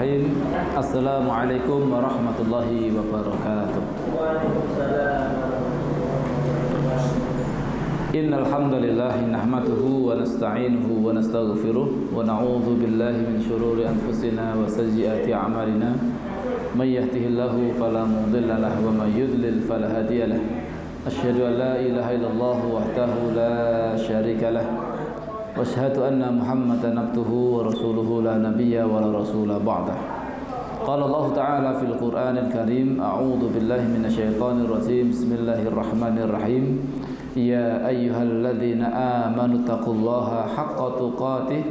Bismillahirrahmanirrahim. Assalamualaikum warahmatullahi wabarakatuh. Innal hamdalillah nahmaduhu wa nasta'inuhu wa nastaghfiruh wa na'udzu billahi min shururi anfusina wa sayyiati a'malina. May yahdihillahu fala mudilla lahu wa may yudlil fala hadiya lahu. Asyhadu an la ilaha illallah wahdahu la syarika lahu. واشهد ان محمدا عبده ورسوله لا نبي ولا رسول بعده. قال الله تعالى في القرآن الكريم أعوذ بالله من الشيطان الرجيم بسم الله الرحمن الرحيم يا أيها الذين آمنوا اتقوا الله حق تقاته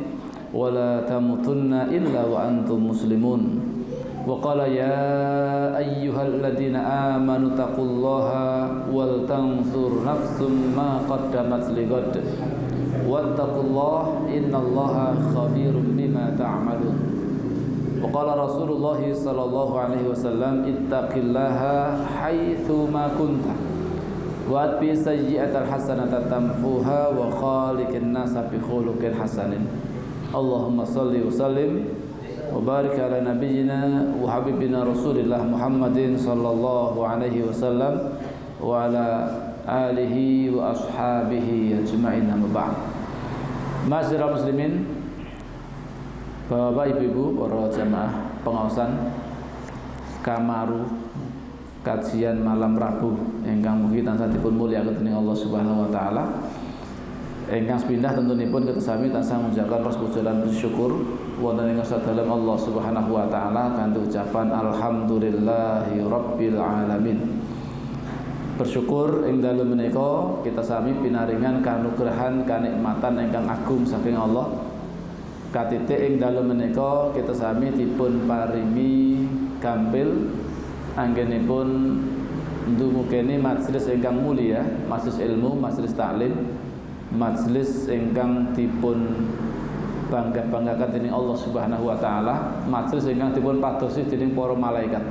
ولا تموتن إلا وأنتم مسلمون. وقال يا أيها الذين آمنوا اتقوا الله ولتنظر نفس ما قدمت لغد wattaqullah innallaha khabirum bima ta'malun. Wa qala Rasulullah sallallahu alaihi wasallam ittaqillaha haitsu ma kunta wa atbi sayyi'atal hasanata tamhuha wa khaliqin nasa bi khuluqin hasanin. Allahumma shalli wa sallim wa barik ala nabiyyina wa habibina Rasulillah Muhammadin sallallahu alaihi wasallam wa ala alihi wa ashabihi ajma'in. Amma ba'd. Ma'asyiral muslimin, Bapak Ibu-ibu para jamaah pengaosan Kamaru kajian malam Rabu ingkang mugi tansah dipun mulyakaken dening Allah Subhanahu wa taala. Ingkang sepindah tentunipun kita sami tansah munjakan ras pujian puji syukur wonten ing sadalem Allah Subhanahu wa taala kanthi ucapan alhamdulillahi rabbil alamin. Bersyukur ing dalem menika kita sami pinaringan kanugrahan kanikmatan ingkang agung saking Allah. Katitik ing dalem menika kita sami dipun paringi gampil anggenipun ndumukeni majelis ingkang mulia, majelis ilmu, majelis taklim, majelis ingkang dipun bangga-banggakan dening Allah Subhanahu wa taala, majelis ingkang dipun padosi dening para malaikat.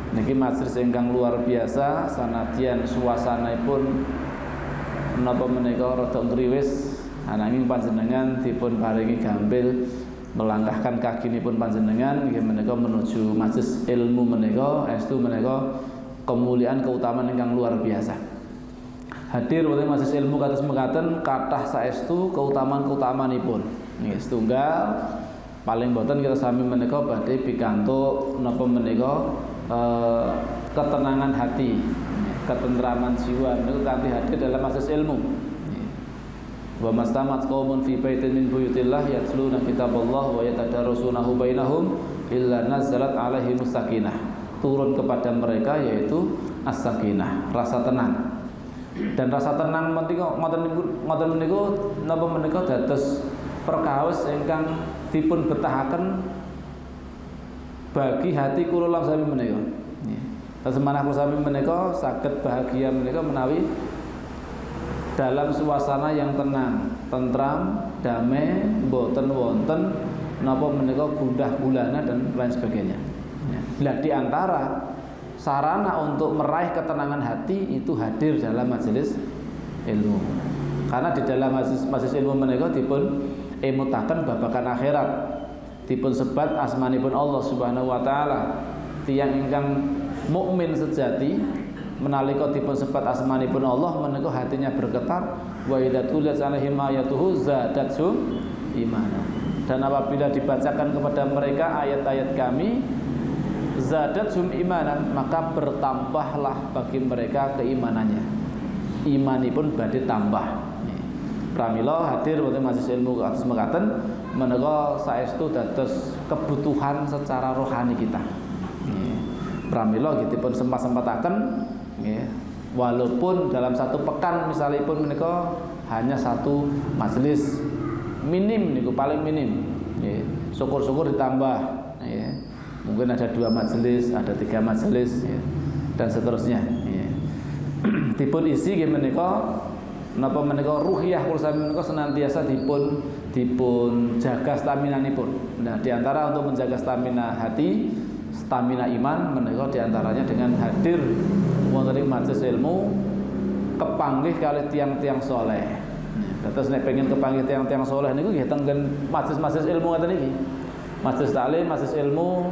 Niki majelis ingkang luar biasa sanadyan suasananipun menapa menika rada ngriwis ananging panjenengan dipun paringi gampil melangkahkan kakinipun panjenengan nggih menika menuju majelis ilmu menika estu menika kemuliaan keutamaan ingkang luar biasa. Hadir wonten majelis ilmu kados mekaten kathah saestu keutamaan-keutamaanipun. Nggih setunggal paling boten kita sami menika badhe pikantuk napa menika ketenangan hati, ketentraman jiwa itu kanthi hadir dalam majelis ilmu. Wa mastamat qaumun fi baitin min buyutillah yatluna kitaballah wa yatadarasunahu bainahum illa nazalat alaihimus sakinah. Turun kepada mereka yaitu as-sakinah, rasa tenang. Dan rasa tenang menika ngoten menika napa menika dados perkawis ingkang dipun betahaken bagi hati kula lan sami menika. Nggih. Semanah kula sami menika saged bahagia menika menawi dalam suasana yang tenang, tentram, damai, boten wonten napa menika gundah gulana dan lain sebagainya. Lah di antara sarana untuk meraih ketenangan hati itu hadir dalam majelis ilmu. Karena di dalam majelis ilmu menika dipun emutaken babagan akhirat. Dipun sebat asmanipun Allah Subhanahu wa taala. Tiyang ingkang mukmin sejati menalika dipun sebat asmanipun Allah menika hatinya bergetar wa idza tuliyat alaihim ayatuhu zadatsum imana. Dan apabila dibacakan kepada mereka ayat-ayat kami zadatsum imanan maka bertambahlah bagi mereka keimanannya. Imanipun badhe tambah. Pramila hadir wonten majelis ilmu kados mekaten menika saestu dados kebutuhan secara rohani kita. Nggih. Pramila dipun sempat-sempataken nggih. Walaupun dalam satu pekan misalipun menika hanya satu majelis minim niku paling minim. Nggih. Syukur-syukur ditambah nggih. Mungkin ada 2 majelis, ada 3 majelis nggih. Dan seterusnya nggih. Dipun isi nggih menika napa menika ruhiyah kula sami menika senantiasa dipun jaga staminanipun. Nah, di antara untuk menjaga stamina hati, stamina iman menika di antaranya dengan hadir wonten ing majelis ilmu kepanggih kali tiang-tiang saleh. Terus nek pengen kepanggih tiang-tiang saleh niku nggih tenggen majelis-majelis ilmu ngoten iki. Majelis taklim, majelis ilmu,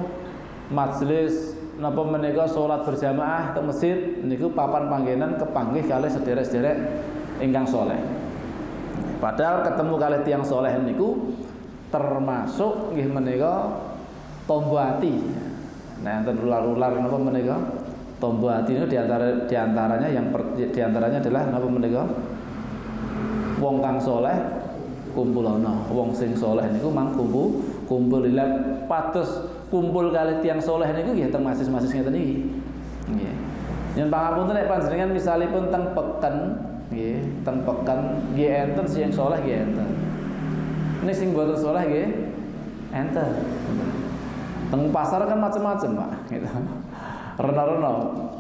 majelis napa menika salat berjamaah teng masjid niku papan panggenan kepanggih kalih sederek-sederek ingkang saleh. Padahal ketemu kalih tiyang saleh niku termasuk nggih menika tombo ati. Nah, enten ular-ular napa menika tombo ati niku diantaranya diantaranya adalah napa menika wong kang saleh kumpulana. Wong sing saleh niku mang kumpul lha pados kumpul kalih tiyang saleh niku nggih teng masis-masis ngeten iki. Nggih. Yen pangapunten nek panjenengan misalipun teng peken nggih, teng peken nggih enten sing saleh nggih enten. Nek sing boten saleh nggih enten. Teng pasar kan macam-macam, Pak, gitu. Rena-rena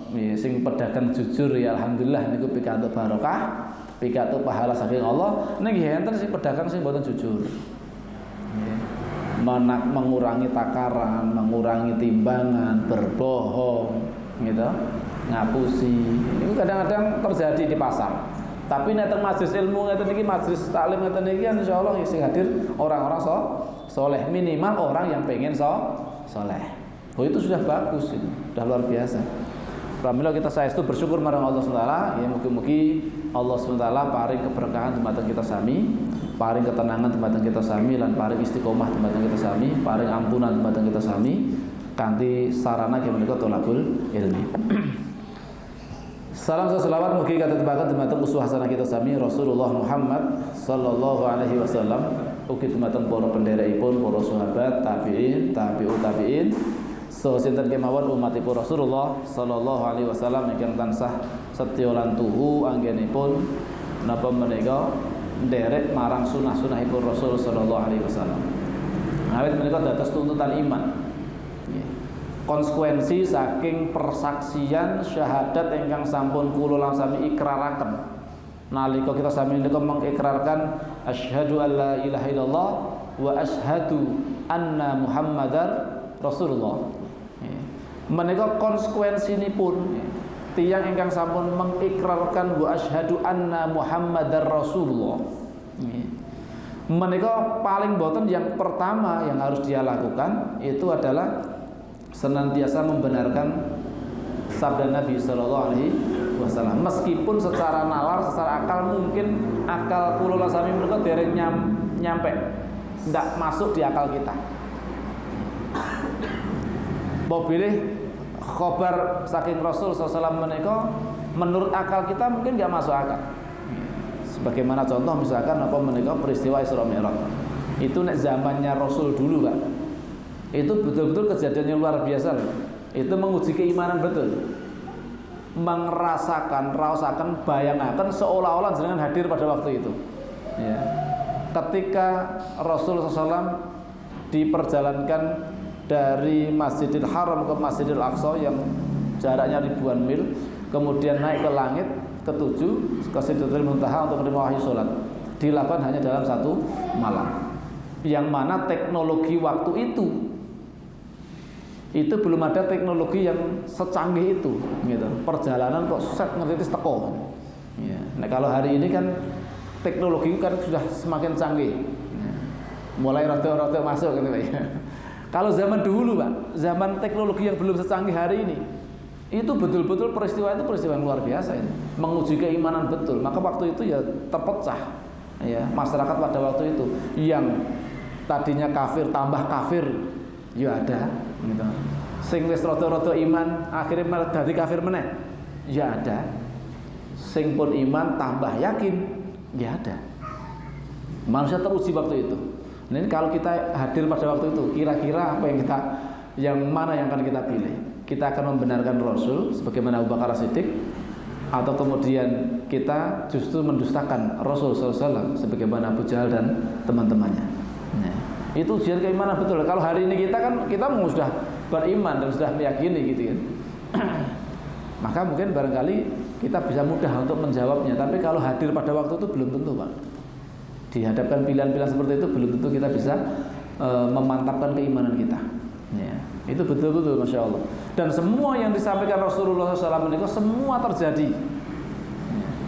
nggih sing pedagang jujur ya alhamdulillah niku pikantuk barokah, pikantuk pahala saking Allah. Nek nggih enten sing pedagang sing boten jujur. Nggih. Mengurangi takaran, mengurangi timbangan, berbohong, gitu, ngapusi. Ini kadang-kadang terjadi di pasar. Tapi nek teng majelis ilmu ngeten iki, majelis taklim ngeten iki insyaallah sing hadir orang-orang soleh, minimal orang yang pengen soleh. Oh itu sudah bagus itu, sudah luar biasa. Pramila kita saestu bersyukur marang Allah SWT. Ya mugi-mugi Allah SWT paring keberkahan dumateng kita sami, paring ketenangan dumateng kita sami, lan paring istiqomah dumateng kita sami, paring ampunan dumateng kita sami kanthi sarana nggih menika thalabul ilmi. Salam selawat mugi katetepaken dumateng uswah hasanah kita sami Rasulullah Muhammad sallallahu alaihi wasallam, ugi dumateng para pendherekipun, para sahabat, tabi'in, tabi'ut tabi'in, so sinten kemawon umatipun Rasulullah sallallahu alaihi wasallam ingkang tansah setya lan tuhu anggenipun napa menika nderek marang sunah-sunahipun Rasul sallallahu alaihi wasallam. Awit menika dados tuntutan iman. Konsekuensi saking persaksian syahadat ingkang sampun kula lan sami ikraraken. Nalika kita sami menika mengikrarkan asyhadu alla ilaha illallah wa asyhadu anna Muhammadar Rasulullah. Menika konsekuensinipun tiyang ingkang sampun mengikrarkan wa asyhadu anna Muhammadar Rasulullah. Menika paling boten yang pertama yang harus dia lakukan itu adalah senantiasa membenarkan sabda Nabi Sallallahu Alaihi Wasallam, meskipun secara nalar, secara akal mungkin akal kula sami menika dereng nyampe, ndak masuk di akal kita. Boleh khobar saking Rasul SAW menika menurut akal kita mungkin nggak masuk akal. Sebagaimana contoh misalkan apa menika peristiwa Isra Mi'raj. Itu nek zamannya Rasul dulu, Pak. Itu betul-betul kejadian yang luar biasa loh. Itu menguji keimanan betul. Merasakan, rasakan, bayangaken seolah-olah jenengan hadir pada waktu itu. Ya. Ketika Rasulullah SAW diperjalankan dari Masjidil Haram ke Masjidil Aqsa yang jaraknya ribuan mil, kemudian naik ke langit ketujuh ke Sidratul Muntaha untuk menerima wahyu salat, dilakukan hanya dalam satu malam. Yang mana teknologi waktu itu belum ada teknologi yang secanggih itu, gitu. Perjalanan kok set ngeritis teko. Ya. Nah kalau hari ini kan teknologi kan sudah semakin canggih, ya. Mulai rada-rada masuk gitu Pak. Ya. Kalau zaman dulu Pak, zaman teknologi yang belum secanggih hari ini, itu betul-betul peristiwa itu peristiwa yang luar biasa itu, menguji keimanan betul. Maka waktu itu ya terpecah, ya masyarakat pada waktu itu yang tadinya kafir tambah kafir, ya ada. Gitu. Sing wis rada-rada iman akhirnya malah dadi kafir meneh, ya ada. Sing pun iman tambah yakin, ya ada. Manusia teruji waktu itu. Nah, ini kalau kita hadir pada waktu itu, kira-kira apa yang mana yang akan kita pilih? Kita akan membenarkan Rasul sebagaimana Abu Bakar As-Siddiq, atau kemudian kita justru mendustakan Rasul SAW sebagaimana Abu Jahal dan teman-temannya. Nah, itu ujian keimanan betul. Kalau hari ini kita sudah beriman dan sudah meyakini gitu kan. Maka mungkin barangkali kita bisa mudah untuk menjawabnya. Tapi kalau hadir pada waktu itu belum tentu, Pak. Dihadapkan pilihan-pilihan seperti itu belum tentu kita bisa memantapkan keimanan kita. Ya, itu betul-betul Masya Allah. Dan semua yang disampaikan Rasulullah SAW itu semua terjadi.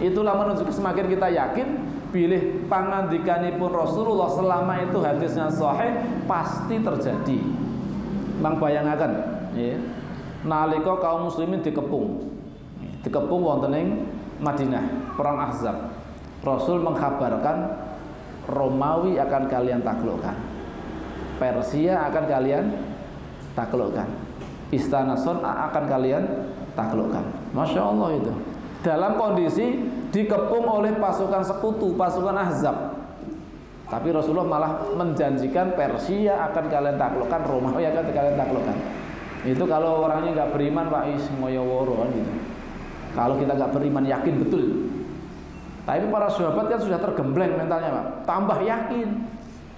Itulah menunjukkan semakin kita yakin bilih pangandikanipun Rasulullah selama itu hadisnya sahih pasti terjadi. Mang bayangaken nggih. Nalika kaum muslimin dikepung wonten ing Madinah perang Ahzab. Rasul mengkhabarkan Romawi akan kalian taklukkan, Persia akan kalian taklukkan, Istana Son'a akan kalian taklukkan. Masya Allah itu. Dalam kondisi dikepung oleh pasukan sekutu, pasukan Ahzab. Tapi Rasulullah malah menjanjikan Persia akan kalian taklukkan, Romawi akan kalian taklukkan. Itu kalau orangnya nggak beriman, Pak Is ngoyo-woro gitu. Kalau kita nggak beriman yakin betul. Tapi para sahabat kan sudah tergembleng mentalnya, Pak. Tambah yakin.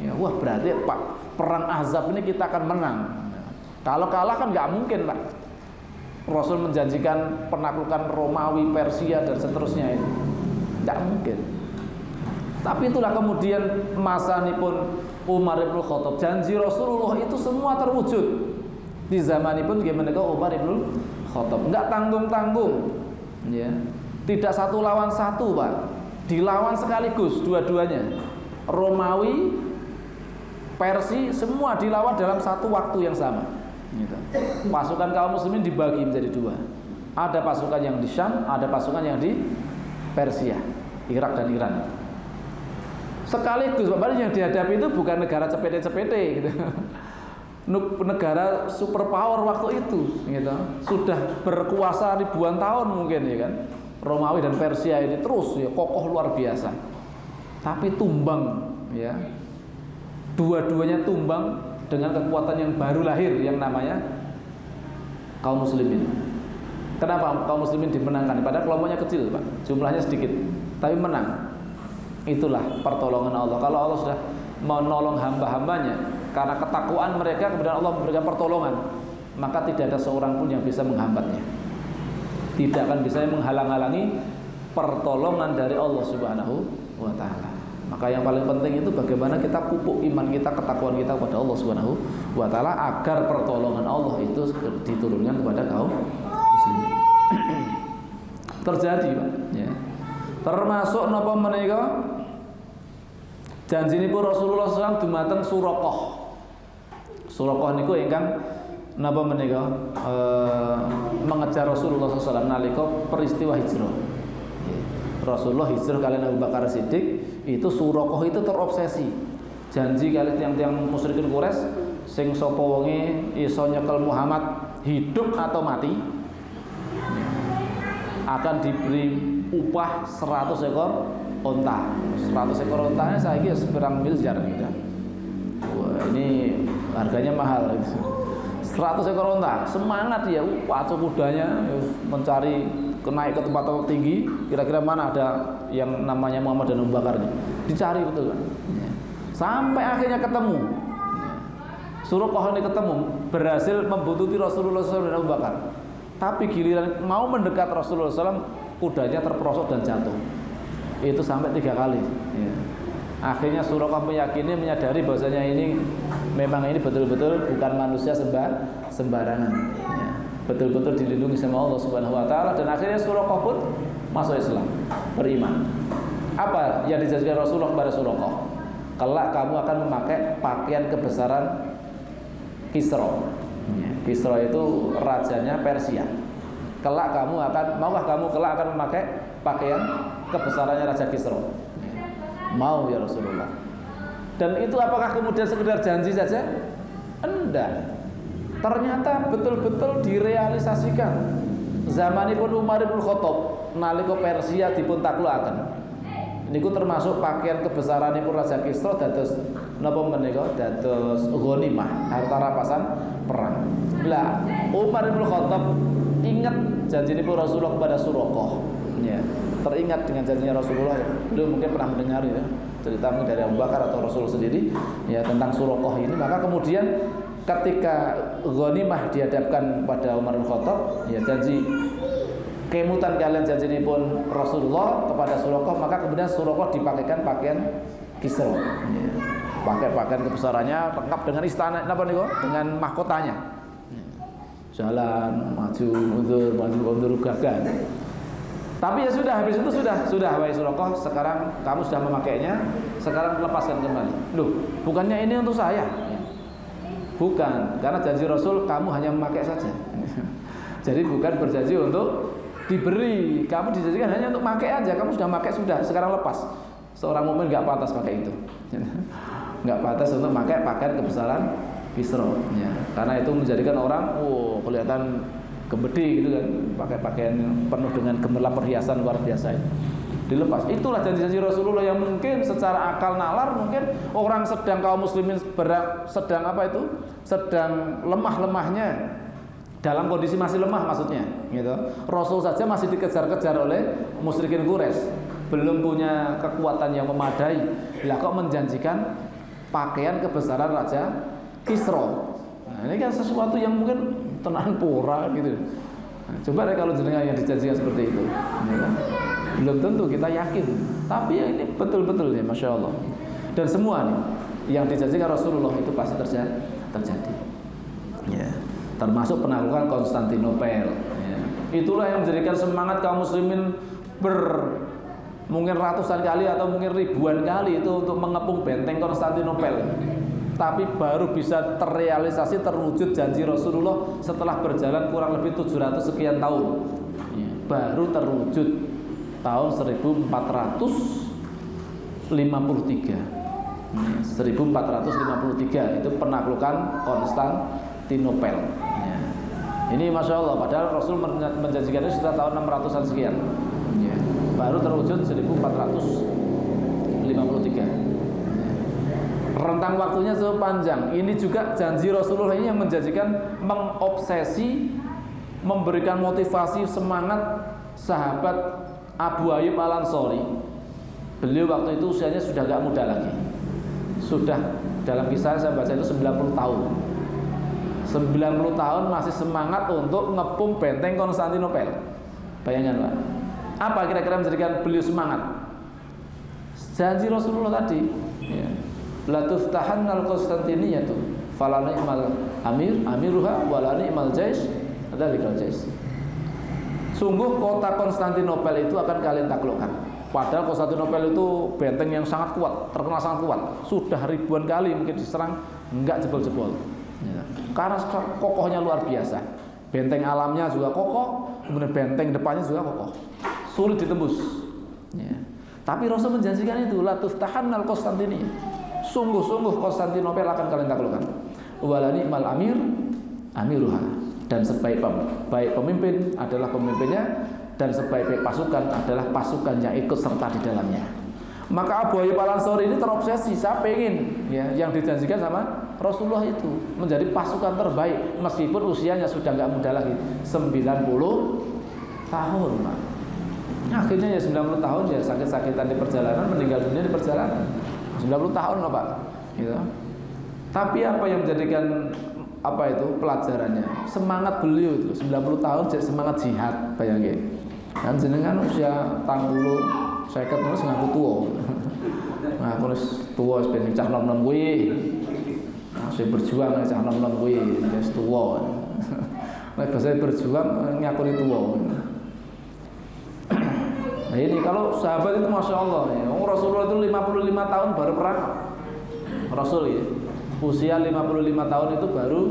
Ya, wah berarti Pak perang Ahzab ini kita akan menang. Kalau kalah kan nggak mungkin, Pak. Rasul menjanjikan penaklukan Romawi, Persia dan seterusnya itu. Nggak mungkin. Tapi itulah kemudian masanipun Umar bin Khattab, janji Rasulullah itu semua terwujud. Di zamanipun gimana kau Umar bin Khattab, nggak tanggung-tanggung. Ya. Tidak satu lawan satu, Pak. Dilawan sekaligus dua-duanya. Romawi, Persia semua dilawan dalam satu waktu yang sama. Gitu. Pasukan kaum muslimin dibagi menjadi dua. Ada pasukan yang di Syam, ada pasukan yang di Persia, Irak dan Iran. Sekaligus, Bapak, yang dihadapi itu bukan negara cepete-cepete gitu. Negara superpower waktu itu gitu. Sudah berkuasa ribuan tahun mungkin ya kan. Romawi dan Persia ini terus ya kokoh luar biasa. Tapi tumbang ya. Dua-duanya tumbang dengan kekuatan yang baru lahir yang namanya kaum muslimin. Kenapa kaum muslimin dimenangkan? Padahal kelompoknya kecil, Pak. Jumlahnya sedikit, tapi menang. Itulah pertolongan Allah. Kalau Allah sudah menolong hamba-hambanya karena ketakwaan mereka, kemudian Allah memberikan pertolongan, maka tidak ada seorang pun yang bisa menghambatnya. Tidak akan bisa menghalang-halangi pertolongan dari Allah Subhanahu wa Ta'ala. Maka yang paling penting itu bagaimana kita pupuk iman kita, ketakwaan kita kepada Allah Subhanahu wa Ta'ala agar pertolongan Allah itu diturunkan kepada kaum muslimin. Terjadi, Pak, ya. Termasuk napa menika janjinipun Rasulullah SAW dumateng Suraqah. Suraqah niku ingkang napa menika mengejar Rasulullah SAW nalika peristiwa hijrah. Rasulullah hijrah kalian Abu Bakar Siddiq, itu Suraqah itu terobsesi. Janji kali tiang-tiang musyrikin Quraisy sing sapa wonge iso nyekel Muhammad hidup atau mati akan diberi upah 100 ekor onta. 100 ekor ontanya saiki seberang miliar gitu. Wah, ini harganya mahal gitu. 100 ekor onta, semangat ya, pacu kudanya mencari naik ke tempat tinggi, kira-kira mana ada yang namanya Muhammad dan Abu Bakar nih. Dicari betul kan. Sampai akhirnya ketemu. Suraqah ini ketemu, berhasil membuntuti Rasulullah SAW dan Abu Bakar. Tapi giliran mau mendekat Rasulullah SAW, kudanya terperosok dan jatuh. Itu sampai 3 kali. Ya. Akhirnya Suraqah menyadari bahwasanya ini memang ini betul-betul bukan manusia sembarangan. Ya. Betul-betul dilindungi sama Allah Subhanahu wa Ta'ala, dan akhirnya Suraqah pun masuk Islam, beriman. Apa yang dijanjikan Rasulullah kepada Suraqah? Kelak kamu akan memakai pakaian kebesaran Kisra. Kisra itu rajanya Persia. Kelak kamu akan, maukah kamu kelak akan memakai pakaian kebesarannya Raja Kisra? Mau ya Rasulullah. Dan itu apakah kemudian sekedar janji saja? Enggak. Ternyata betul-betul direalisasikan. Zamanipun Umar bin Khattab nalika Persia dipun taklukaken. Niku termasuk pakaian kebesaranipun Raja Kisra dados napa menika dados ghanimah, harta rampasan perang. Lah Umar bin Khattab ingat janjinipun Rasulullah kepada Suraqah. Ya, teringat dengan janjinya Rasulullah. Beliau mungkin pernah mendengar ya cerita dari Abu Bakar atau Rasul sendiri ya tentang Suraqah ini. Maka kemudian ketika ghanimah dihadapkan pada Umar bin Khattab, ya janji kemutan kalian janjinipun Rasulullah kepada Suraqah, maka kemudian Suraqah dipakaikan pakaian Kisra. Ya. Pakai pakaian kebesarannya lengkap dengan istana apa niku? Dengan mahkotanya. Ya. Jalan maju mundur gagah. Tapi ya sudah, habis itu sudah wahai Suraqah, sekarang kamu sudah memakainya, sekarang lepaskan kembali. Loh, bukannya ini untuk saya? Bukan, karena janji Rasul kamu hanya memakai saja. Jadi bukan berjanji untuk diberi, kamu dijanjikan hanya untuk memakai aja. Kamu sudah memakai, sudah, sekarang lepas. Seorang mukmin nggak pantas pakai itu, nggak pantas untuk memakai pakaian kebesaran Kisra, ya. Karena itu menjadikan orang, kelihatan gembedi gitu kan, pakai pakaian yang penuh dengan gemerlap perhiasan luar biasa itu. Dilepas. Itulah janji-janji Rasulullah yang mungkin secara akal nalar mungkin orang sedang kaum muslimin sedang apa itu? Sedang lemah-lemahnya, dalam kondisi masih lemah maksudnya, gitu. Rasul saja masih dikejar-kejar oleh musyrikin Quraisy, belum punya kekuatan yang memadai. Lah kok menjanjikan pakaian kebesaran Raja Kisra. Nah, ini kan sesuatu yang mungkin tenan pura gitu. Nah, coba deh kalau jenengan yang dijanjikan seperti itu, ya kan? Belum tentu kita yakin, tapi ya ini betul-betul ya, masya Allah. Dan semua nih yang dijanjikan Rasulullah itu pasti terjadi. Ya, termasuk penaklukan Konstantinopel. Ya. Itulah yang menjadikan semangat kaum muslimin mungkin ratusan kali atau mungkin ribuan kali itu untuk mengepung benteng Konstantinopel. Tapi baru bisa terrealisasi, terwujud janji Rasulullah setelah berjalan kurang lebih 700 sekian tahun. Ya, baru terwujud tahun 1453. 1453 itu penaklukan Konstantinopel. Ya. Ini masya Allah, padahal Rasul menjanjikannya sudah tahun 600-an sekian. Ya. Baru terwujud 1453. Rentang waktunya cukup panjang. Ini juga janji Rasulullah ini yang menjanjikan, mengobsesi, memberikan motivasi, semangat sahabat Abu Ayyub Al-Ansari. Beliau waktu itu usianya sudah gak muda lagi. Sudah, dalam kisah saya baca itu 90 tahun. 90 tahun masih semangat untuk ngepung benteng Konstantinopel. Bayangkan Pak, apa kira-kira menjadikan beliau semangat? Janji Rasulullah tadi, ya. La tuftahannal Konstantiniyatu fala ni'mal amiruha wala ni'mal jais dzalikal jais. Sungguh kota Konstantinopel itu akan kalian taklukkan. Padahal Konstantinopel itu benteng yang sangat kuat, terkenal sangat kuat. Sudah ribuan kali mungkin diserang, enggak jebol-jebol. Ya. Karena kokohnya luar biasa. Benteng alamnya juga kokoh, kemudian benteng depannya juga kokoh. Sulit ditembus. Ya. Tapi Rasul menjanjikan itu, la tuftahannal Konstantiniyah. Sungguh-sungguh Konstantinopel akan kalian taklukkan. Wala ni'mal amiruha, dan sebaik pemimpin adalah pemimpinnya, dan sebaik pasukan adalah pasukan yang ikut serta di dalamnya. Maka Abu Ayyub Al-Ansari ini terobsesi, saya pengen ya, yang dijanjikan sama Rasulullah itu menjadi pasukan terbaik, meskipun usianya sudah nggak muda lagi, 90 tahun Pak. Akhirnya ya 90 tahun ya sakit-sakitan di perjalanan, meninggal dunia di perjalanan. 90 tahun loh Pak, gitu. Tapi apa yang menjadikan apa itu pelajarannya? Semangat beliau itu 90 tahun jadi semangat jihad, bayangin. Kan jenengan usia 80, 50 terus ngaku tua. Nah, aku wis tua wis ben cah nom-nom kuwi. Masih berjuang cah nom-nom kuwi, wis tua. Nek bahasa berjuang ngakuni tua. Nah ini kalau sahabat itu masya Allah ya. Rasulullah itu 55 tahun baru perang. Rasul ya, usia 55 tahun itu baru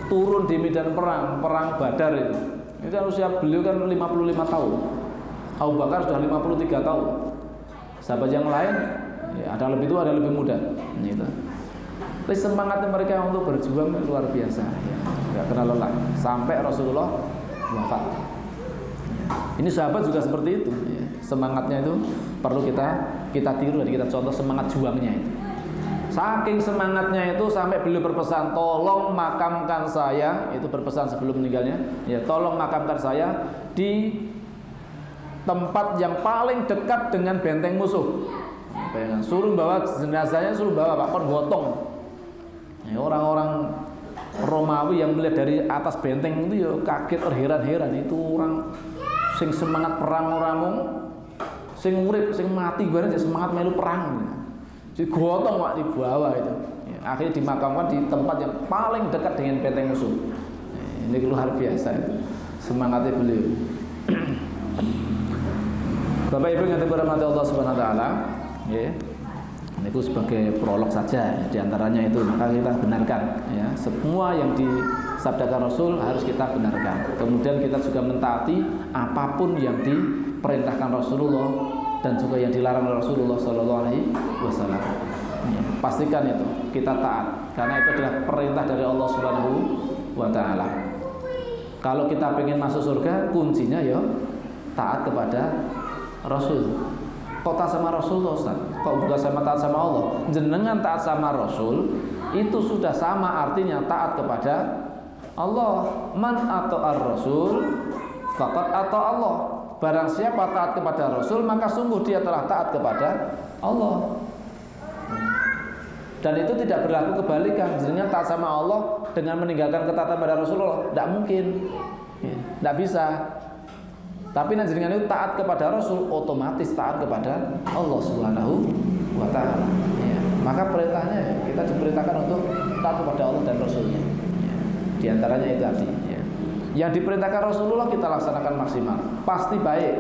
turun di medan perang Badar itu. Itu kan usia beliau kan 55 tahun. Abu Bakar sudah 53 tahun. Sahabat yang lain ya, ada lebih tua, ada lebih muda. Gitu. Tapi semangatnya mereka untuk berjuang luar biasa. Ya, nggak kenal lelah sampai Rasulullah wafat. Ini sahabat juga seperti itu ya. Semangatnya itu perlu kita tiru dan kita contoh semangat juangnya itu. Saking semangatnya itu sampai beliau berpesan, tolong makamkan saya, itu berpesan sebelum meninggalnya ya, tolong makamkan saya di tempat yang paling dekat dengan benteng musuh. Bayangkan, suruh bawa jenazahnya, suruh bawa Pak, kon gotong ya, orang-orang Romawi yang melihat dari atas benteng itu ya kaget, terheran-heran. Itu orang sing semangat perang orang sing urip, sing mati bareng semangat melu perang. Jadi gotong Pak di bawah itu. Ya, akhirnya dimakamkan di tempat yang paling dekat dengan benteng musuh. Ya, ini luar biasa itu. Semangatnya beliau. Bapak Ibu yang dirahmati Allah Subhanahu wa taala, nggih. Niku sebagai prolog saja, di antaranya itu maka kita benarkan ya. Semua yang disabdakan Rasul harus kita benarkan. Kemudian kita juga mentaati apapun yang diperintahkan Rasulullah dan juga yang dilarang oleh Rasulullah sallallahu alaihi wasallam. Ya, pastikan itu kita taat karena itu adalah perintah dari Allah Subhanahu wa taala. Kalau kita pengen masuk surga, kuncinya ya taat kepada Rasul. Kok taat sama Rasul toh, Ustaz? Kok bukan sama taat sama Allah? Jenengan taat sama Rasul itu sudah sama artinya taat kepada Allah. Man ata'ar Rasul faqad ata Allah. Barang siapa taat kepada Rasul maka sungguh dia telah taat kepada Allah. Dan itu tidak berlaku kebalikan. Jenengan taat sama Allah dengan meninggalkan ketaatan pada Rasulullah, tidak mungkin. Tidak bisa. Tapi jenengan itu taat kepada Rasul, otomatis taat kepada Allah Subhanahu wa taala. Ya. Maka perintahnya kita diperintahkan untuk taat kepada Allah dan Rasulnya. Ya. Di antaranya itu tadi. Ya. Yang diperintahkan Rasulullah kita laksanakan maksimal, pasti baik.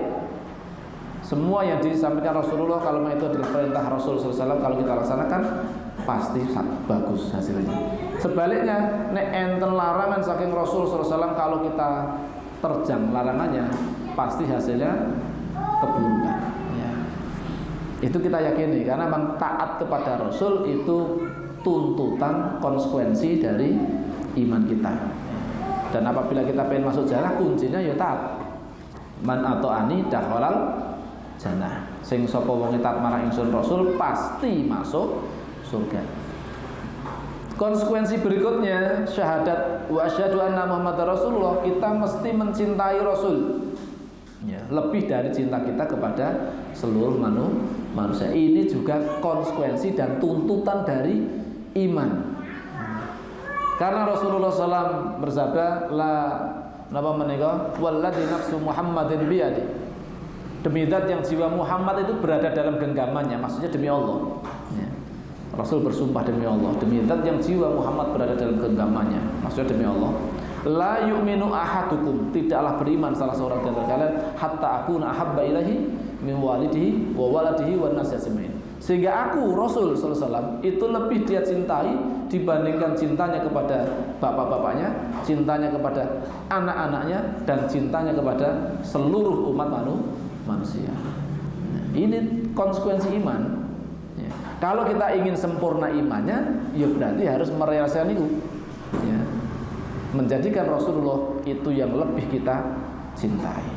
Semua yang disampaikan Rasulullah kalau itu adalah perintah Rasul SAW, kalau kita laksanakan pasti bagus hasilnya. Sebaliknya, nek enten larangan saking Rasul SAW, kalau kita terjang larangannya pasti hasilnya keburukan ya. Itu kita yakini karena memang taat kepada Rasul itu tuntutan konsekuensi dari iman kita. Dan apabila kita pengen masuk jannah, kuncinya ya taat. Man ata'ani dakhalal jannah. Sing sapa wong taat marang ingsun Rasul pasti masuk surga. Konsekuensi berikutnya syahadat wa asyhadu anna Muhammadar Rasulullah, kita mesti mencintai Rasul ya, lebih dari cinta kita kepada seluruh manusia. Ini juga konsekuensi dan tuntutan dari iman. Karena Rasulullah SAW bersabda, la napa menika walladzi nafsu Muhammadin biyadi. Demi zat yang jiwa Muhammad itu berada dalam genggamannya, maksudnya demi Allah. Ya. Rasul bersumpah demi Allah, demi zat yang jiwa Muhammad berada dalam genggamannya, maksudnya demi Allah. La yu'minu ahadukum, tidaklah beriman salah seorang di antara kalian hatta akuna ahabba ilahi min walidihi wa waladihi wan nasi ajmain. Sehingga aku Rasul sallallahu alaihi wasallam itu lebih dia cintai dibandingkan cintanya kepada bapak-bapaknya, cintanya kepada anak-anaknya, dan cintanya kepada seluruh umat manusia. Ini konsekuensi iman. Ya. Kalau kita ingin sempurna imannya, ya berarti harus merealisasikan itu. Ya. Menjadikan Rasulullah itu yang lebih kita cintai.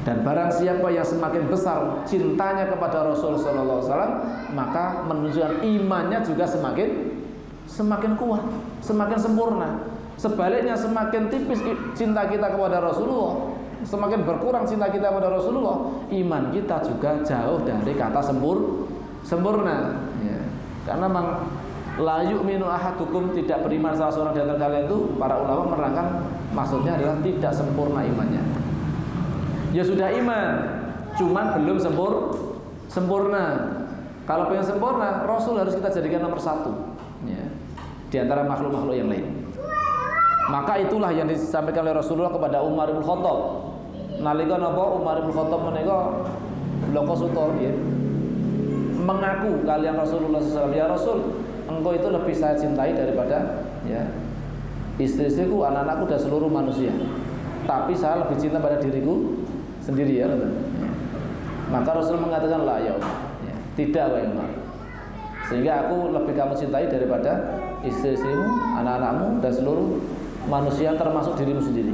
Dan barang siapa yang semakin besar cintanya kepada Rasulullah SAW, maka menunjukkan imannya juga semakin kuat, semakin sempurna. Sebaliknya semakin tipis cinta kita kepada Rasulullah, semakin berkurang cinta kita kepada Rasulullah, iman kita juga jauh dari kata sempurna. Ya. Karena memang la yu'minu ahadukum, tidak beriman salah seorang di antara kalian itu, para ulama menerangkan maksudnya adalah tidak sempurna imannya. Ya sudah iman, cuman belum sempurna. Kalau pengen sempurna, Rasul harus kita jadikan nomor satu ya, di antara makhluk-makhluk yang lain. Maka itulah yang disampaikan oleh Rasulullah kepada Umar bin Khattab. Nalika napa Umar bin Khattab menika bloko suto ya, mengaku kalian Rasulullah SAW, ya Rasul, engkau itu lebih saya cintai daripada ya istri-istriku, anak-anakku, dan seluruh manusia. Tapi saya lebih cinta pada diriku sendiri ya. Maka Rasul mengatakan la ya Umar, ya, tidak wahai Umar. Sehingga aku lebih kamu cintai daripada istri-istrimu, anak-anakmu, dan seluruh manusia termasuk dirimu sendiri.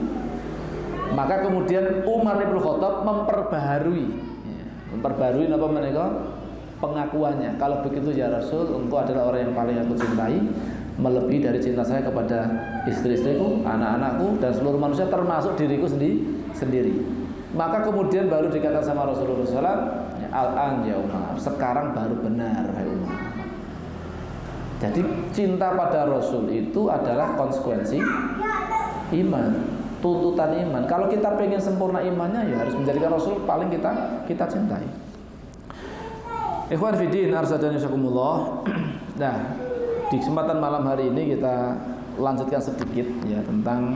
Maka kemudian Umar bin Khattab memperbaharui apa menika pengakuannya. Kalau begitu ya Rasul, engkau adalah orang yang paling aku cintai, melebihi dari cinta saya kepada istri-istriku, anak-anakku, dan seluruh manusia termasuk diriku sendiri. Maka kemudian baru dikatakan sama Rasulullah SAW, al-an ya Umar, sekarang baru benar hai Umar. Jadi cinta pada Rasul itu adalah konsekuensi iman, tuntutan iman. Kalau kita pengen sempurna imannya, ya harus menjadikan Rasul paling kita cintai. Ikhwan fiddin arsadani syakumullah. Nah, di kesempatan malam hari ini kita lanjutkan sedikit ya tentang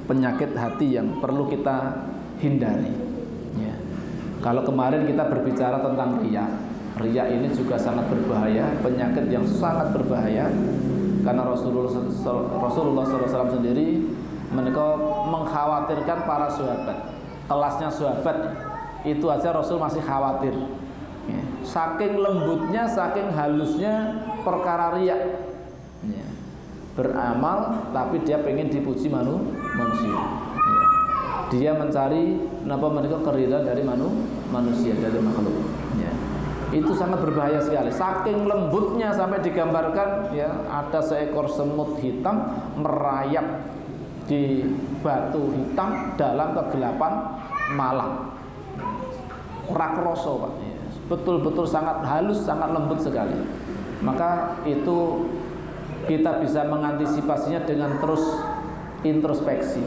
penyakit hati yang perlu kita hindari. Ya. Kalau kemarin kita berbicara tentang riya, riya ini juga sangat berbahaya, penyakit yang sangat berbahaya, karena Rasulullah SAW sendiri mereka mengkhawatirkan para sahabat, kelasnya sahabat itu aja Rasul masih khawatir. Ya. Saking lembutnya, saking halusnya perkara riya. Ya. Beramal tapi dia pengen dipuji manusia. Ya. Dia mencari mereka keridhaan dari manusia, dari makhluk. Ya. Itu sangat berbahaya sekali. Saking lembutnya sampai digambarkan ya ada seekor semut hitam merayap di batu hitam dalam kegelapan malam. Rakroso Pak. Ya. Betul-betul sangat halus, sangat lembut sekali. Maka itu kita bisa mengantisipasinya dengan terus introspeksi.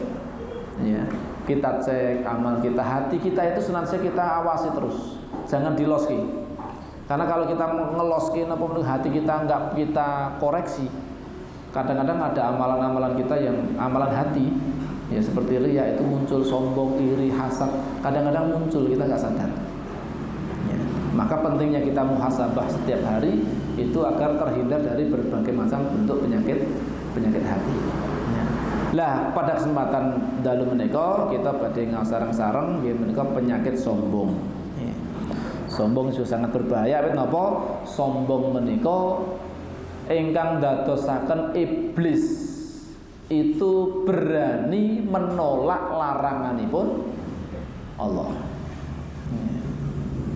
Ya. Kita cek amal kita, hati kita itu senantiasa kita awasi terus. Jangan diloski. Karena kalau kita ngeloskin hati kita nggak kita koreksi, kadang-kadang ada amalan-amalan kita yang amalan hati, ya seperti riya itu muncul sombong, iri, hasad, kadang-kadang muncul kita nggak sadar. Ya. Maka pentingnya kita muhasabah setiap hari itu agar terhindar dari berbagai macam bentuk penyakit hati. Ya. Lah pada kesempatan dalu menika kita badhe ngasareng-sareng nggih menika penyakit sombong. Sombong itu sangat berbahaya. Napa? Sombong menika ingkang dadosaken iblis itu berani menolak laranganipun Allah.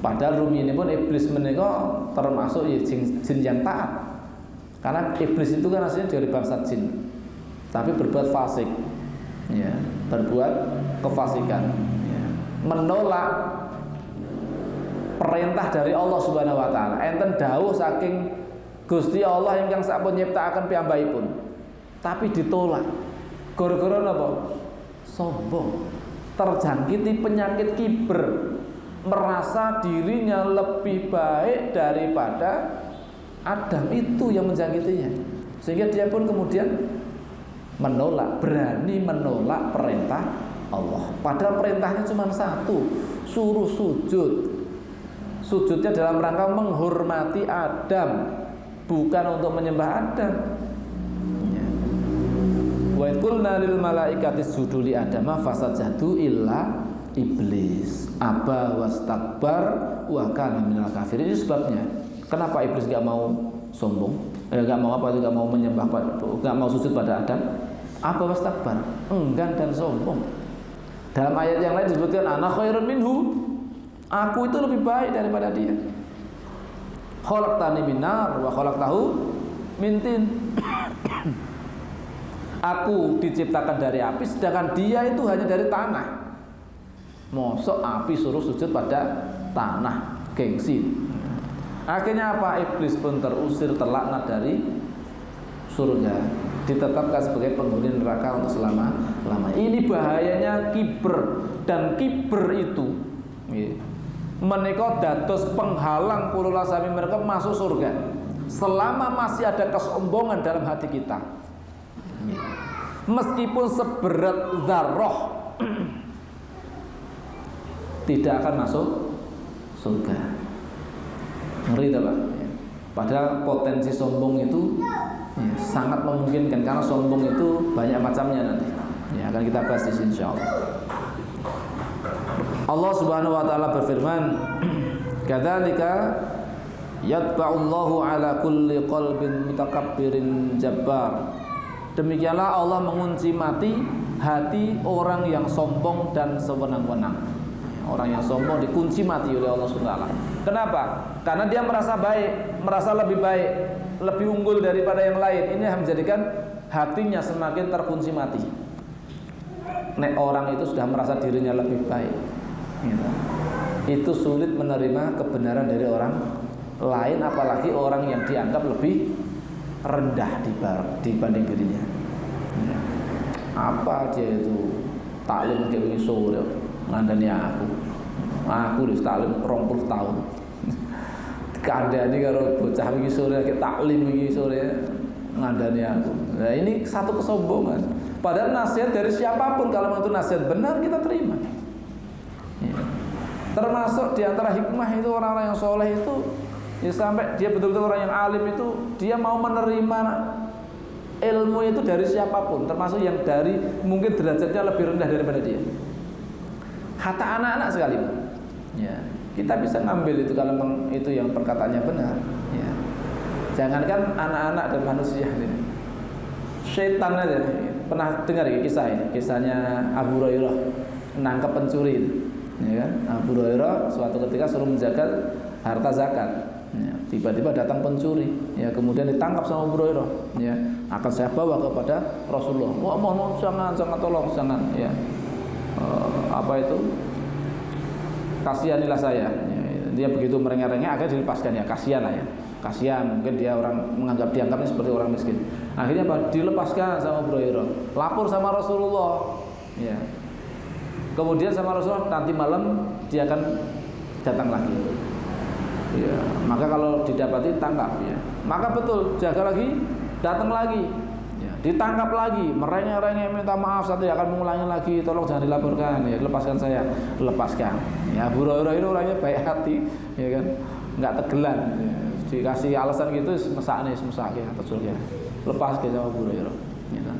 Padahal rumiinipun iblis menika termasuk jin yang taat. Karena iblis itu kan aslinya dari bangsa jin, tapi berbuat fasik, ya, berbuat kefasikan, ya. Menolak perintah dari Allah Subhanahu wa taala. Enten dawuh saking Gusti Allah ingkang sampun nyiptakaken piyambakipun. Tapi ditolak. Gara-gara napa? Sombong. Terjangkiti penyakit kiber. Merasa dirinya lebih baik daripada Adam, itu yang menjangkitinya. Sehingga dia pun kemudian menolak, berani menolak perintah Allah. Padahal perintahnya cuma satu, suruh sujud. Sujudnya dalam rangka menghormati Adam, bukan untuk menyembah Adam. Wa qulna lil malaikati isjudu li Adama fasajadu illa iblis aba wastakbar wa kana minal kafirin. Ini sebabnya kenapa iblis enggak mau sombong, enggak mau menyembah, enggak mau sujud pada Adam. Aba wastakbar, enggan dan sombong. Dalam ayat yang lain disebutkan ana khairun minhu, aku itu lebih baik daripada dia. Khalaqtani min nar wa khalaqtahu min tin. Aku diciptakan dari api, sedangkan dia itu hanya dari tanah. Mosok api suruh sujud pada tanah, gengsi. Akhirnya apa? Iblis pun terusir, terlaknat dari surga, ditetapkan sebagai penghuni neraka untuk selama-lamanya. Ini bahayanya kiber, dan kiber itu menika dados penghalang kula sami mereka masuk surga. Selama masih ada kesombongan dalam hati kita, meskipun seberat zarrah, tidak akan masuk surga. Ngeri tak Pak? Padahal potensi sombong itu sangat memungkinkan, karena sombong itu banyak macamnya nanti. Ya, akan kita bahas di sini insyaallah. Allah Subhanahu wa taala berfirman, "Kadzalika yatba'ullahu ala kulli qalbin mutakabbirin jabbar." Demikianlah Allah mengunci mati hati orang yang sombong dan sewenang-wenang. Orang yang sombong dikunci mati oleh Allah Subhanahu wa taala. Kenapa? Karena dia merasa baik, merasa lebih baik, lebih unggul daripada yang lain. Ini yang menjadikan hatinya semakin terkunci mati. Nek orang itu sudah merasa dirinya lebih baik, itu sulit menerima kebenaran dari orang lain, apalagi orang yang dianggap lebih rendah dibanding dirinya. Apa dia itu taklim kayak begini sore ngandani aku wis taklim 20 tahun kandhani karo bocah iki sore kayak taklim iki sore ngandani aku. Nah ini satu kesombongan. Padahal nasihat dari siapapun, kalau itu nasihat benar kita terima. Termasuk di antara hikmah itu orang-orang yang soleh itu ya sampai dia betul-betul orang yang alim itu dia mau menerima ilmu itu dari siapapun, termasuk yang dari mungkin derajatnya lebih rendah daripada dia. Hatta anak-anak sekalipun. Ya, kita bisa ngambil itu kalau memang itu yang perkataannya benar. Ya. Jangankan anak-anak dan manusia ini. Syaitan aja. Pernah dengar ya kisahnya Abu Hurairah nangkep pencuri. Ya kan? Abu Hurairah suatu ketika suruh menjaga harta zakat. Ya, tiba-tiba datang pencuri, ya kemudian ditangkap sama Abu Hurairah, ya akan saya bawa kepada Rasulullah. Wah, mohon jangan tolong jangan, ya apa itu kasihanilah saya. Ya, dia begitu merengek-rengek akhirnya dilepaskan ya kasihan lah ya, kasihan mungkin dia orang dianggapnya seperti orang miskin. Akhirnya apa? Dilepaskan sama Abu Hurairah, lapor sama Rasulullah, ya kemudian sama Rasulullah nanti malam dia akan datang lagi. Ya, maka kalau didapati tangkap ya. Maka betul jaga lagi, datang lagi. Ya, ditangkap lagi, merengek-rengek minta maaf saya tidak akan mengulangi lagi, tolong jangan dilaporkan ya, lepaskan saya, lepaskan. Ya, Abu Hurairah itu orangnya baik hati, ya kan? Enggak tegelan. Ya. Dikasih alasan gitu mesakne mesake atau ya. Lepas ke sama Abu Hurairah. Ya, kan?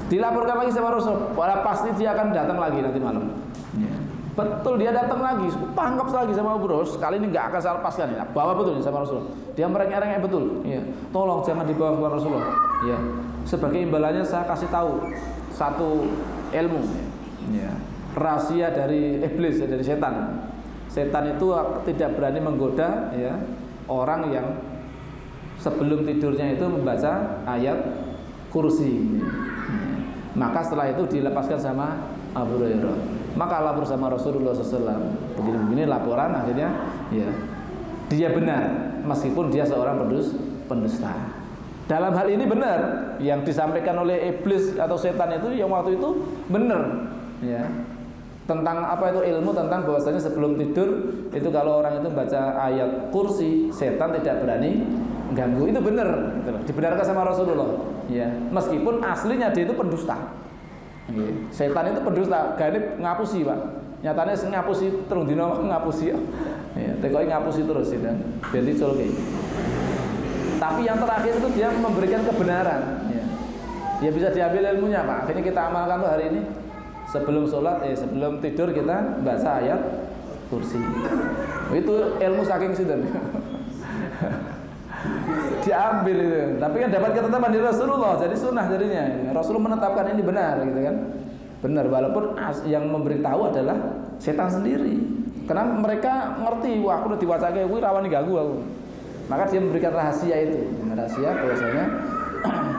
Dilaporkan lagi sama Rasul, pasti dia akan datang lagi nanti malam. Ya. Betul dia datang lagi, tangkap lagi sama Abu Hurairah. Kali ini nggak akan saya lepaskan ya. Bawa betul sama Rasul. Dia merengek-rengek betul. Ya. Tolong jangan dibawa kepada Rasulullah. Ya. Sebagai imbalannya saya kasih tahu satu ilmu. Ya. Rahasia dari iblis, dari setan. Setan itu tidak berani menggoda ya orang yang sebelum tidurnya itu membaca ayat kursi. Ya. Maka setelah itu dilepaskan sama Abu Hurairah. Maka lapor sama Rasulullah SAW. Begini-begini laporan akhirnya ya dia benar meskipun dia seorang pendusta. Dalam hal ini benar yang disampaikan oleh iblis atau setan itu yang waktu itu benar ya. Tentang apa itu ilmu tentang bahwasanya sebelum tidur itu kalau orang itu baca ayat kursi setan tidak berani ganggu, itu benar gitu loh. Dibenarkan sama Rasulullah ya. Meskipun aslinya dia itu pendusta. Setan itu pendusta, ganip ngapusi pak. Nyatanya ngapusi terus dino ngapusi. Ya, tekoki ngapusi terus ya. Ben diculke. Tapi yang terakhir itu dia memberikan kebenaran. Ya. Dia bisa diambil ilmunya pak. Akhirnya kita amalkan tuh hari ini. Sebelum sholat, sebelum tidur kita baca ayat kursi. Itu ilmu saking sinten. Diambil itu, tapi kan dapat ketetapan dari Rasulullah, jadi sunnah jadinya. Rasulullah menetapkan ini benar, gitu kan? Benar, walaupun yang memberitahu adalah setan sendiri. Karena mereka ngerti, wah aku udah diwacake, aku rawan diganggu aku. Maka dia memberikan rahasia itu, rahasia bahwasanya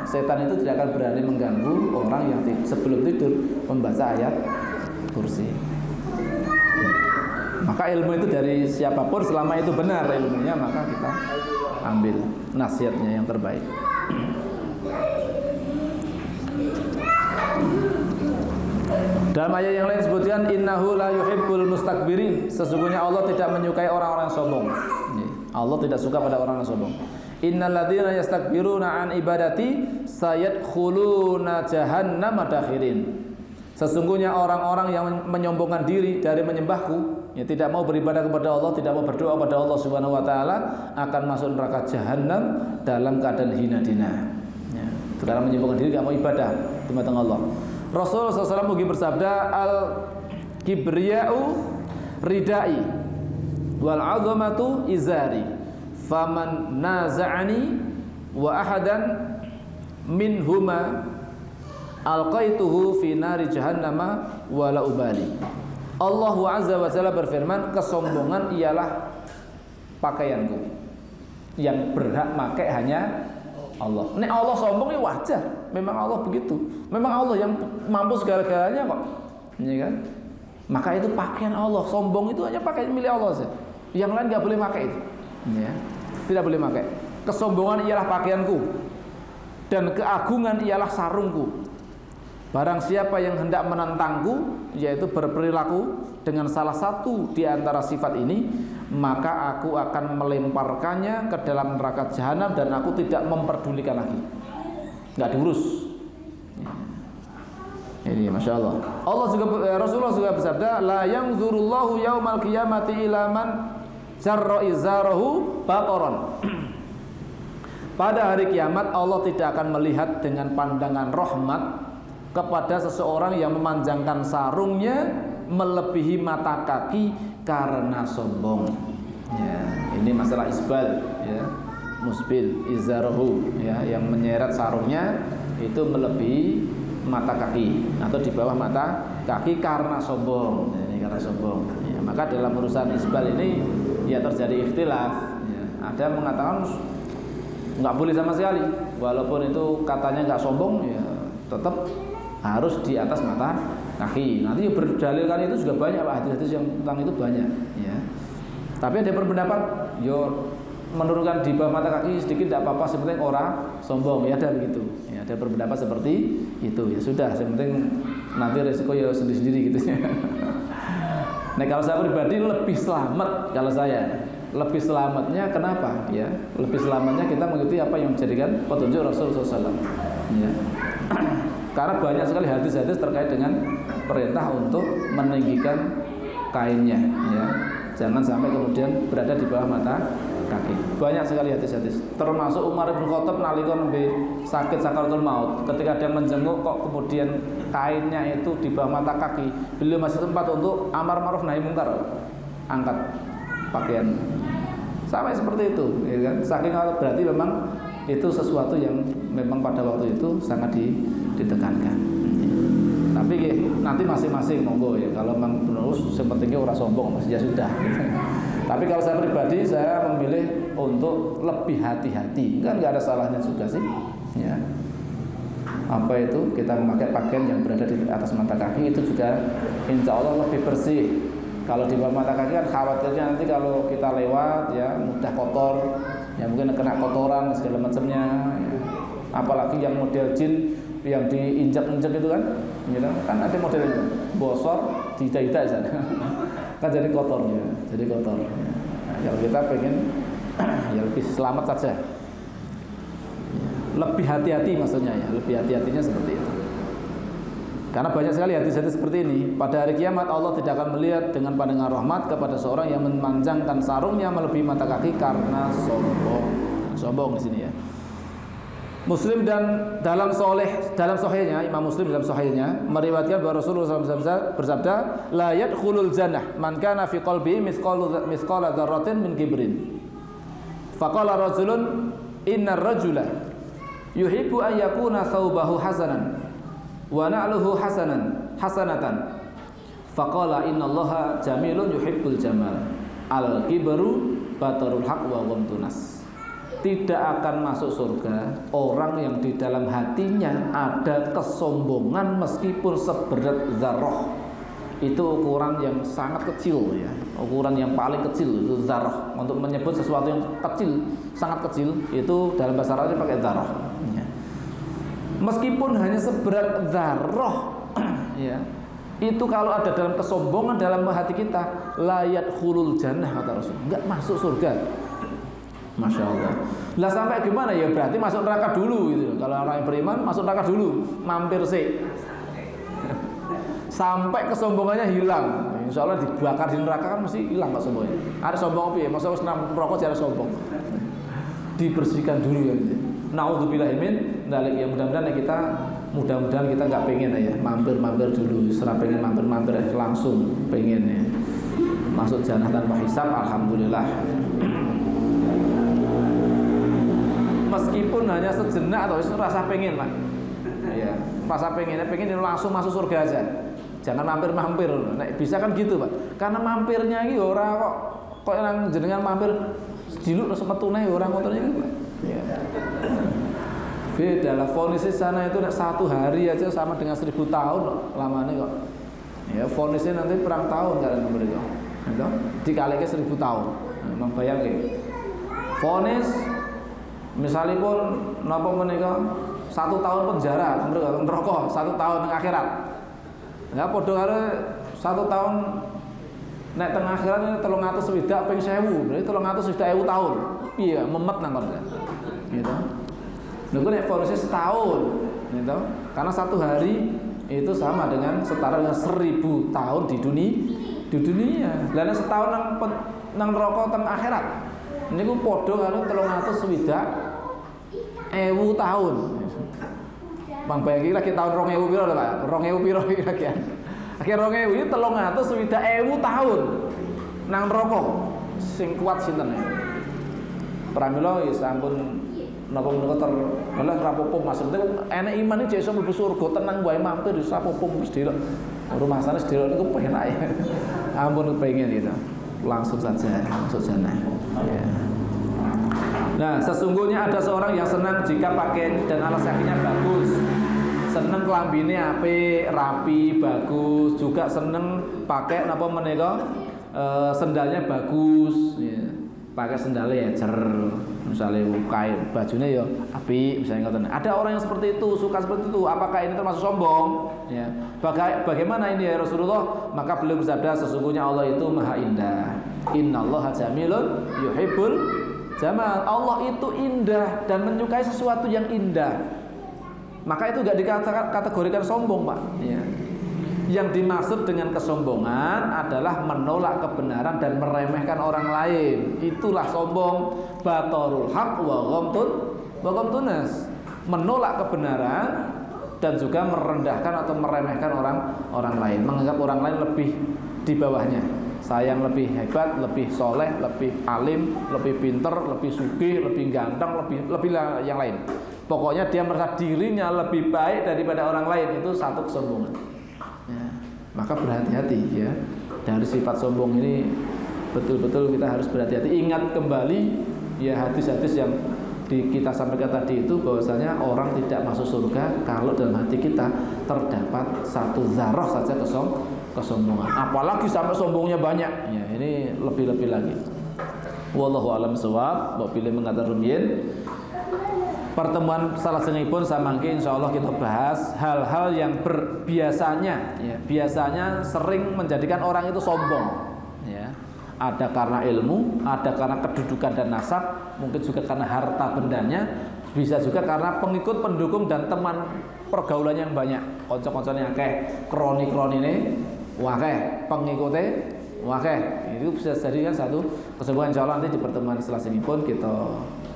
setan itu tidak akan berani mengganggu orang yang sebelum tidur membaca ayat kursi. Maka ilmu itu dari siapapun selama itu benar ilmunya, maka kita ambil nasihatnya yang terbaik. Dalam ayat yang lain disebutkan innahu la yuhibbul mustakbirin, sesungguhnya Allah tidak menyukai orang-orang sombong. Allah tidak suka pada orang yang sombong. Innal ladzina yastakbiruna an ibadati sayadkhuluna jahannama dakhirin. Sesungguhnya orang-orang yang menyombongkan diri dari menyembahku, ya tidak mau beribadah kepada Allah, tidak mau berdoa kepada Allah Subhanahu wa taala, akan masuk neraka jahanam dalam keadaan hina dina. Ya, karena menyombongkan diri tidak mau ibadah di mata Allah. Rasulullah SAW mungkin bersabda, al kibriya'u ridai wal 'azamatu izari. Faman naza'ani wa ahadan minhuma alqaituhu fi nari jahannama wala ubali. Allah Azza wa Jalla berfirman, kesombongan ialah pakaianku. Yang berhak pakai hanya Allah. Nek Allah sombong ya wajar, memang Allah begitu. Memang Allah yang mampu segala-galanya kok. Ya kan? Maka itu pakaian Allah. Sombong itu hanya pakaian milik Allah saja. Yang lain enggak boleh pakai itu. Ya. Tidak boleh pakai. Kesombongan ialah pakaianku dan keagungan ialah sarungku. Barang siapa yang hendak menentangku, yaitu berperilaku dengan salah satu di antara sifat ini, maka aku akan melemparkannya ke dalam neraka jahanam dan aku tidak memperdulikan lagi. Enggak diurus. Ini Masya Allah. Allah juga Rasulullah juga bersabda, la yanzurullahu yaumal qiyamati ila man jarra izarahu baqaran. Pada hari kiamat Allah tidak akan melihat dengan pandangan rahmat kepada seseorang yang memanjangkan sarungnya melebihi mata kaki karena sombong. Ya, ini masalah isbal, ya. Musbil izarahu, ya, yang menyeret sarungnya itu melebihi mata kaki atau di bawah mata kaki karena sombong. Ya, ini karena sombong. Ya, maka dalam urusan isbal ini ya terjadi ikhtilaf. Ya, ada yang mengatakan nggak boleh sama sekali, walaupun itu katanya nggak sombong, ya tetap harus di atas mata kaki. Nanti berdalilkan itu juga banyak Pak, hadis-hadis yang tentang itu banyak, ya. Tapi ada berpendapat, yo menurunkan di bawah mata kaki sedikit tidak apa-apa, sepenting orang sombong, ya ada begitu. Ya, ada berpendapat seperti itu, ya sudah, sepenting nanti resiko ya sendiri-sendiri gitu. Nah kalau saya pribadi lebih selamat, kalau saya lebih selamatnya kenapa? Ya, lebih selamatnya kita mengikuti apa yang menjadikan petunjuk Rasulullah SAW. Ya. Karena banyak sekali hadis-hadis terkait dengan perintah untuk meninggikan kainnya, ya. Jangan sampai kemudian berada di bawah mata kaki. Banyak sekali hadis-hadis. Termasuk Umar bin Khattab nalika nembe sakit sakaratul maut, ketika dia menjenguk kok kemudian kainnya itu di bawah mata kaki, beliau masih sempat untuk amar ma'ruf nahi mungkar, angkat pakaian. Sampai seperti itu, ya kan? Saking berarti memang itu sesuatu yang memang pada waktu itu sangat ditekankan. Tapi nanti masing-masing monggo ya. Kalau memang terus sepentingnya orang sombong, ya sudah. Tapi kalau saya pribadi saya memilih untuk lebih hati-hati. Kan nggak ada salahnya juga sih. Ya. Apa itu kita memakai pakaian yang berada di atas mata kaki itu juga insya Allah lebih bersih. Kalau di bawah mata kaki kan khawatirnya nanti kalau kita lewat ya mudah kotor, ya mungkin kena kotoran segala macamnya. Ya. Apalagi yang model jin yang diinjak-injak itu kan, gitu. Kan ada modelnya bosor, tidak sana. Kan jadi kotor ya, jadi kotor. Nah, kalau kita pengen ya lebih selamat saja, lebih hati-hati maksudnya ya, lebih hati-hatinya seperti itu. Karena banyak sekali hadis-hadis seperti ini. Pada hari kiamat Allah tidak akan melihat dengan pandangan rahmat kepada seorang yang memanjangkan sarungnya melebihi mata kaki karena sombong. Sombong di sini ya. Muslim dan dalam sahihnya, Imam Muslim dalam sahihnya meriwayatkan bahwa Rasulullah SAW bersabda, la yadkhulul jannah man kana fi qalbihi mithqala dzarratin min kibrin. Faqala rajulun innar rajula yuhibbu an yakuna thawbahu hasanan wa na'luhu hasanatan. Faqala innallaha jamilun yuhibbul jamal. Al-kibru batarul haq wa ghamtun nas. Tidak akan masuk surga orang yang di dalam hatinya ada kesombongan meskipun seberat zarrah. Itu ukuran yang sangat kecil ya. Ukuran yang paling kecil itu zarrah. Untuk menyebut sesuatu yang kecil, sangat kecil, itu dalam bahasa Arabnya pakai zarrah ya. Meskipun hanya seberat zarrah ya. Itu kalau ada dalam kesombongan dalam hati kita, la yadkhulul jannah kata Rasul. Enggak masuk surga. Masya Allah. Lah sampai gimana ya? Berarti masuk neraka dulu gitu. Kalau orang yang beriman masuk neraka dulu, mampir sih. Sampai kesombongannya hilang. Insya Allah dibakar di neraka kan mesti hilang kesombongannya. Ada sombong apa ya? Masa harus merokok cara sombong. Dibersihkan dulu ya. Naudzubillahi min dzalik. Ya mudah-mudahan kita nggak pengen ya mampir dulu. Setelah pengen mampir langsung pengen ya. Masuk jannah tanpa hisab, alhamdulillah. Meskipun hanya sejenak atau rasa pengen Pak ya, rasa pengen langsung masuk surga aja, jangan mampir-mampir. Nah, bisa kan gitu Pak, karena mampirnya ini orang kok yang jenengan mampir diluk terus metune orang motornya gitu Pak ya. Beda lah, vonisnya sana itu 1 hari aja sama dengan 1000 tahun lamanya kok ya. Vonisnya nanti perang tahun kalian mereka gitu, dikalikan 1000 tahun. Memang bayangin vonis misalnya pun napa menika 1 tahun penjara neraka, 1 tahun ning akhirat. Ya padha karo 1 tahun nek teng akhirat ini 300 swidak ping 1000, berarti 300 tahun. Piye memet nang kono. Gitu. Lha kok nek fonisnya setahun, gitu. Karena 1 hari itu sama dengan setara dengan 1000 tahun di dunia. Lah setahun nang neraka teng akhirat niku padha karo 360.000 tahun. Bang bayangin lagi tahun 2000 piro lho Pak? 2000 piro iki lagi. Akhir 2000 iki 360.000 tahun nang neraka. Sing kuat sinten ya? Pramila ya sampun napa menika malah rapopo maksudnya enek iman iki iso mlebu surga tenang wae mampir di sapopo sedherek. Rumah sana sedherek niku penak ya. Ampun kepengin gitu. Langsung saja masuk sana. Ya. Nah, sesungguhnya ada seorang yang senang jika pakaian dan alas kakinya bagus. Seneng kelambine apik, rapi, bagus, juga seneng pakai napa menika sendalnya bagus ya. Pakai sendalnya ya cer, misalnya kain bajunya ya apik, misalnya ngoten. Ada orang yang seperti itu, suka seperti itu. Apakah ini termasuk sombong? Ya. Bagaimana ini ya Rasulullah? Maka beliau bersabda, sesungguhnya Allah itu Maha Indah. Innallaha jamilun yuhibbul jamal. Allah itu indah dan menyukai sesuatu yang indah. Maka itu gak dikategorikan sombong, Pak. Ya. Yang dimaksud dengan kesombongan adalah menolak kebenaran dan meremehkan orang lain. Itulah sombong. Batorul haq wa ghamtunas. Menolak kebenaran dan juga merendahkan atau meremehkan orang lain. Menganggap orang lain lebih di bawahnya. Saya yang lebih hebat, lebih soleh, lebih alim, lebih pinter, lebih sugih, lebih ganteng, lebih yang lain. Pokoknya dia merasa dirinya lebih baik daripada orang lain. Itu satu kesombongan ya. Maka berhati-hati ya. Dari sifat sombong ini betul-betul kita harus berhati-hati. Ingat kembali ya hadis-hadis yang kita sampaikan tadi itu, bahwasanya orang tidak masuk surga kalau dalam hati kita terdapat satu zarah saja kesombongan. Apalagi sampai sombongnya banyak ya, ini lebih-lebih lagi. Wallahu a'lam bishawab. Wabillahi mengatakan rumiyin. Pertemuan salajengipun samangke insyaallah kita bahas hal-hal yang biasanya sering menjadikan orang itu sombong ya. Ada karena ilmu, ada karena kedudukan dan nasab, mungkin juga karena harta bendanya, bisa juga karena pengikut, pendukung dan teman pergaulannya yang banyak. Kanca-kancane akeh, kroni-kronine akeh, pengikute akeh. Itu bisa jadi kan satu kesimpulan. Insyaallah nanti di pertemuan selanjutnya kita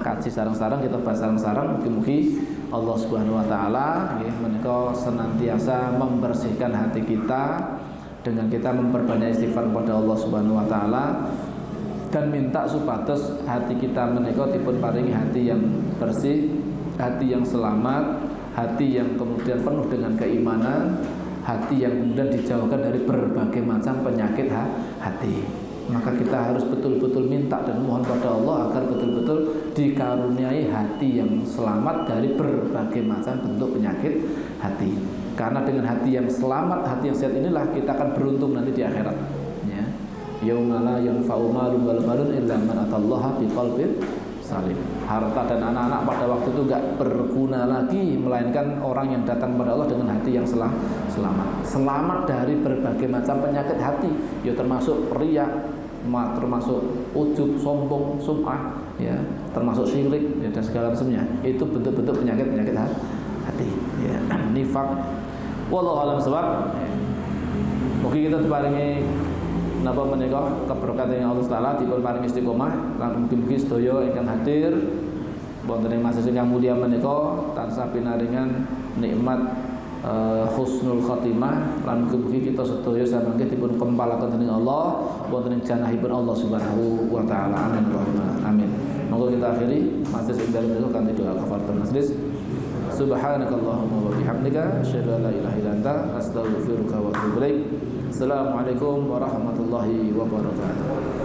kaji sareng-sareng, kita bahas sareng-sareng. Mugi-mugi Allah Subhanahu wa taala nggih menika senantiasa membersihkan hati kita dengan kita memperbanyak istighfar kepada Allah Subhanahu wa taala dan minta supados hati kita menika dipun paringi hati yang bersih, hati yang selamat, hati yang kemudian penuh dengan keimanan, hati yang kemudian dijauhkan dari berbagai macam penyakit hati. Maka kita harus betul-betul minta dan mohon pada Allah agar betul-betul dikaruniai hati yang selamat dari berbagai macam bentuk penyakit hati. Karena dengan hati yang selamat, hati yang sehat inilah kita akan beruntung nanti di akhirat ya. Yauma la yanfa'u malun wala banun illa man atallaha biqalbin salim. Harta dan anak-anak pada waktu itu enggak berguna lagi melainkan orang yang datang kepada Allah dengan hati yang selamat. Selamat dari berbagai macam penyakit hati, ya termasuk riya, termasuk ujub, sombong, sum'ah ya, termasuk syirik ya, dan segala macamnya. Itu bentuk-bentuk penyakit hati ya. Nifaq. Wallahu a'lam bishawab. Mugi kita diparingi napa menika keberkatan Allah taala, dipun paringi istiqomah lan mugi-mugi sedaya ingkang hadir wonten ing masjid ingkang mulia menika tansah pinaringan nikmat husnul khotimah lan mugi-mugi kita sedaya samangke dipun kempalaken dening Allah wonten ing janahipun Allah Subhanahu wa taala. Amin Allahumma amin. Monggo kita akhiri majlis ing dalem menika kanthi doa kafaratul majlis. Subhanakallahumma wa bihamdika asyhadu an la ilaha illa anta astaghfiruka wa atubu ilaik. Assalamualaikum warahmatullahi wabarakatuh.